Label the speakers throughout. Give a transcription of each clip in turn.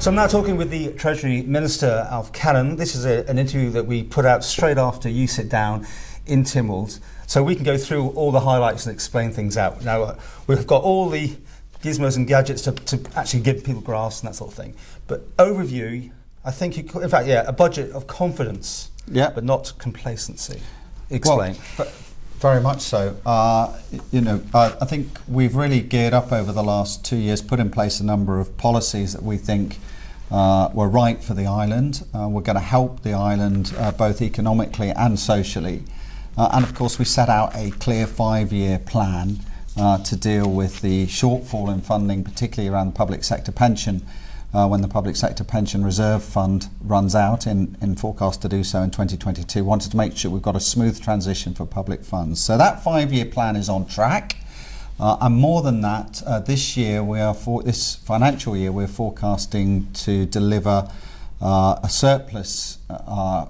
Speaker 1: So I'm now talking with the Treasury Minister Alf Cannan. This is an interview that we put out straight after you sit down in Tynwald, so we can go through all the highlights and explain things out. Now, we've got all the gizmos and gadgets to actually give people graphs and that sort of thing. But overview, I think, in fact, a budget of confidence, but not complacency. Explain.
Speaker 2: Well, very much so. I think we've really geared up over the last 2 years, put in place a number of policies that we think were right for the island. We're going to help the island both economically and socially. And of course, we set out a clear 5-year plan to deal with the shortfall in funding, particularly around the public sector pension, when the Public Sector Pension Reserve Fund runs out in forecast to do so in 2022. Wanted to make sure we've got a smooth transition for public funds. So that 5-year plan is on track. And more than that, this financial year, we're forecasting to deliver a surplus,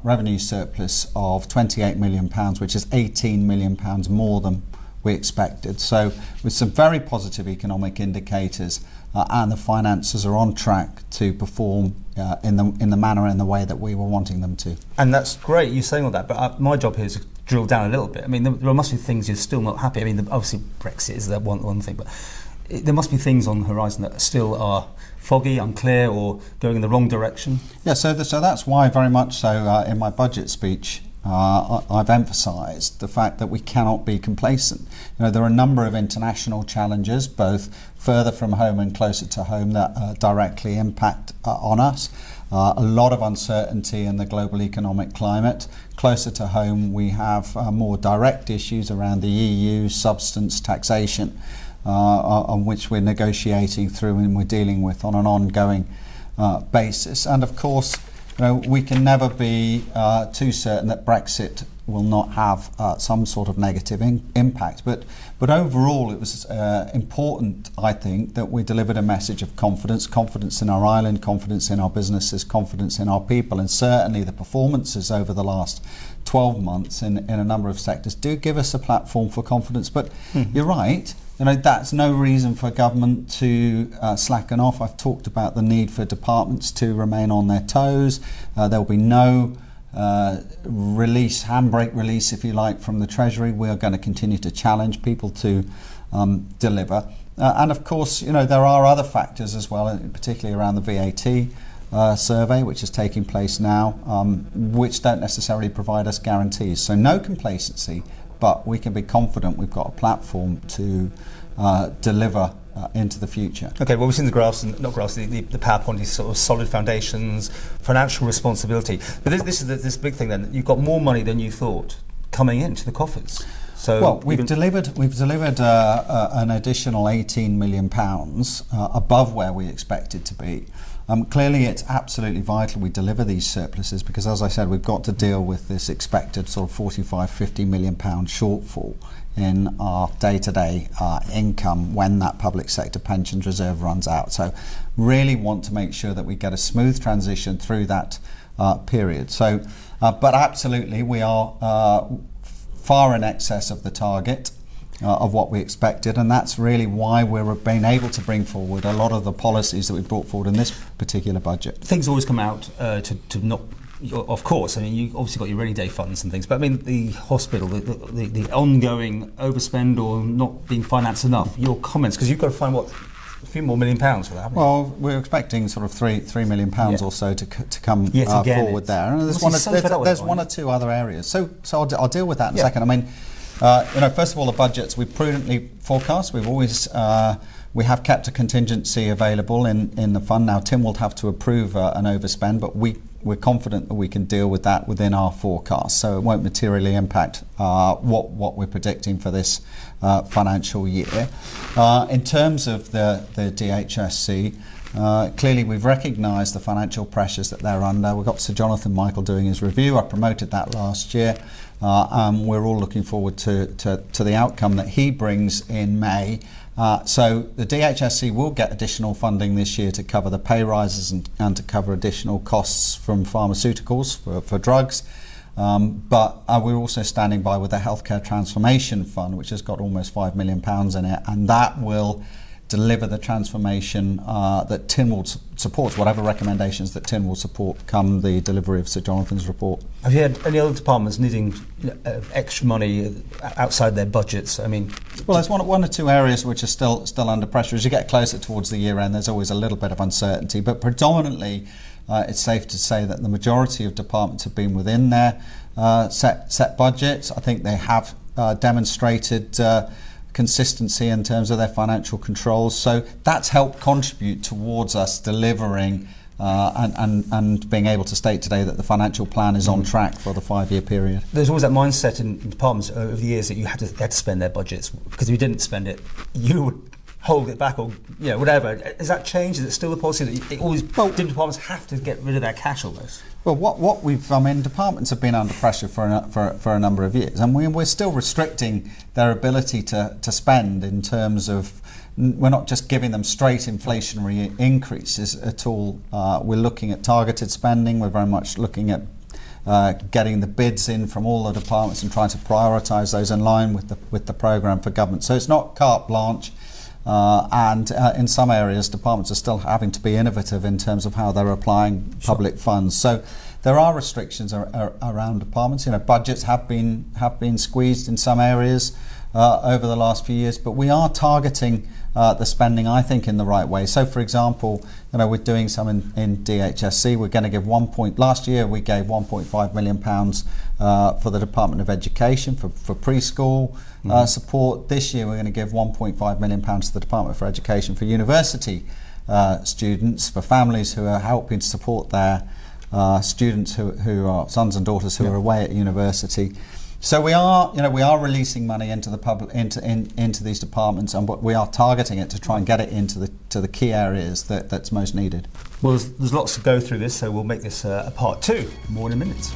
Speaker 2: revenue surplus of £28 million, which is £18 million more than we expected. So with some very positive economic indicators, and the finances are on track to perform in the manner and the way that we were wanting them to. And
Speaker 1: that's great, you're saying all that, but my job here is to drill down a little bit. I mean, there must be things you're still not happy. I mean, obviously Brexit is that one thing, but there must be things on the horizon that still are foggy, unclear, or going in the wrong direction.
Speaker 2: Yeah, so that's why very much so in my budget speech I've emphasised the fact that we cannot be complacent. There are a number of international challenges, both further from home and closer to home, that directly impact on us. A lot of uncertainty in the global economic climate. Closer to home, we have more direct issues around the EU substance taxation, on which we're negotiating through and we're dealing with on an ongoing basis. And of course, we can never be too certain that Brexit will not have some sort of negative impact. But overall, it was important, I think, that we delivered a message of confidence in our island, confidence in our businesses, confidence in our people, and certainly the performances over the last 12 months in a number of sectors do give us a platform for confidence. But you're right. That's no reason for government to slacken off. I've talked about the need for departments to remain on their toes. There'll be no handbrake release, if you like, from the Treasury. We are going to continue to challenge people to deliver. And of course, there are other factors as well, particularly around the VAT survey, which is taking place now, which don't necessarily provide us guarantees. So no complacency, but we can be confident we've got a platform to deliver into the future.
Speaker 1: Okay, well, we've seen the graphs, and not graphs, the PowerPoint is sort of solid foundations, financial responsibility. But this is this big thing then. You've got more money than you thought coming into the coffers. So
Speaker 2: we've delivered an additional £18 million above where we expected to be. Clearly, it's absolutely vital we deliver these surpluses because, as I said, we've got to deal with this expected sort of £45–50 million shortfall in our day-to-day income when that public sector pensions reserve runs out. So really want to make sure that we get a smooth transition through that period. So, but absolutely, we are far in excess of the target of what we expected, and that's really why we're being able to bring forward a lot of the policies that we brought forward in this particular budget.
Speaker 1: Things always come out to not, of course, I mean, you obviously got your rainy day funds and things, but I mean, the hospital, the ongoing overspend or not being financed enough, your comments, because you've got to find a few more £1 million for that, haven't you?
Speaker 2: Well, we're expecting sort of £3 million or so to come forward there. And there's one or two other areas. So I'll deal with that in a second. I mean, first of all, the budgets we prudently forecast. We have kept a contingency available in the fund. Now, Tim will have to approve an overspend, but we're confident that we can deal with that within our forecast, so it won't materially impact what we're predicting for this financial year. In terms of the DHSC, clearly we've recognised the financial pressures that they're under. We've got Sir Jonathan Michael doing his review. I promoted that last year. We're all looking forward to the outcome that he brings in May. So the DHSC will get additional funding this year to cover the pay rises and to cover additional costs from pharmaceuticals for drugs. But we're also standing by with the Healthcare Transformation Fund, which has got almost £5 million in it, and that will deliver the transformation that Tynwald supports, whatever recommendations that Tynwald support come the delivery of Sir Jonathan's report.
Speaker 1: Have you had any other departments needing extra money outside their budgets? I mean,
Speaker 2: well, there's one or two areas which are still under pressure. As you get closer towards the year end, there's always a little bit of uncertainty, but predominantly it's safe to say that the majority of departments have been within their set budgets. I think they have demonstrated consistency in terms of their financial controls, so that's helped contribute towards us delivering and being able to state today that the financial plan is on track for the 5-year period.
Speaker 1: There's always that mindset in departments over the years that you had to spend their budgets, because if you didn't spend it, you would hold it back, or whatever. Has that changed? Is it still the policy that different departments have to get rid of their cash almost?
Speaker 2: Well, what we've, departments have been under pressure for a number of years, and we're still restricting their ability to spend in terms of, we're not just giving them straight inflationary increases at all. We're looking at targeted spending. We're very much looking at getting the bids in from all the departments and trying to prioritise those in line with the programme for government. So it's not carte blanche. And in some areas, departments are still having to be innovative in terms of how they're applying public funds. So there are restrictions around departments. Budgets have been squeezed in some areas over the last few years, but we are targeting the spending, I think, in the right way. So, for example, we're doing some in DHSC. We're going to give last year we gave £1.5 million for the Department of Education for preschool support. This year we're going to give £1.5 million to the Department for Education for university students, for families who are helping to support their students who are sons and daughters who are away at university. So we are releasing money into the public, into these departments, and we are targeting it to try and get it into the key areas that's most needed.
Speaker 1: Well, there's lots to go through this, so we'll make this a part 2 more in a minute.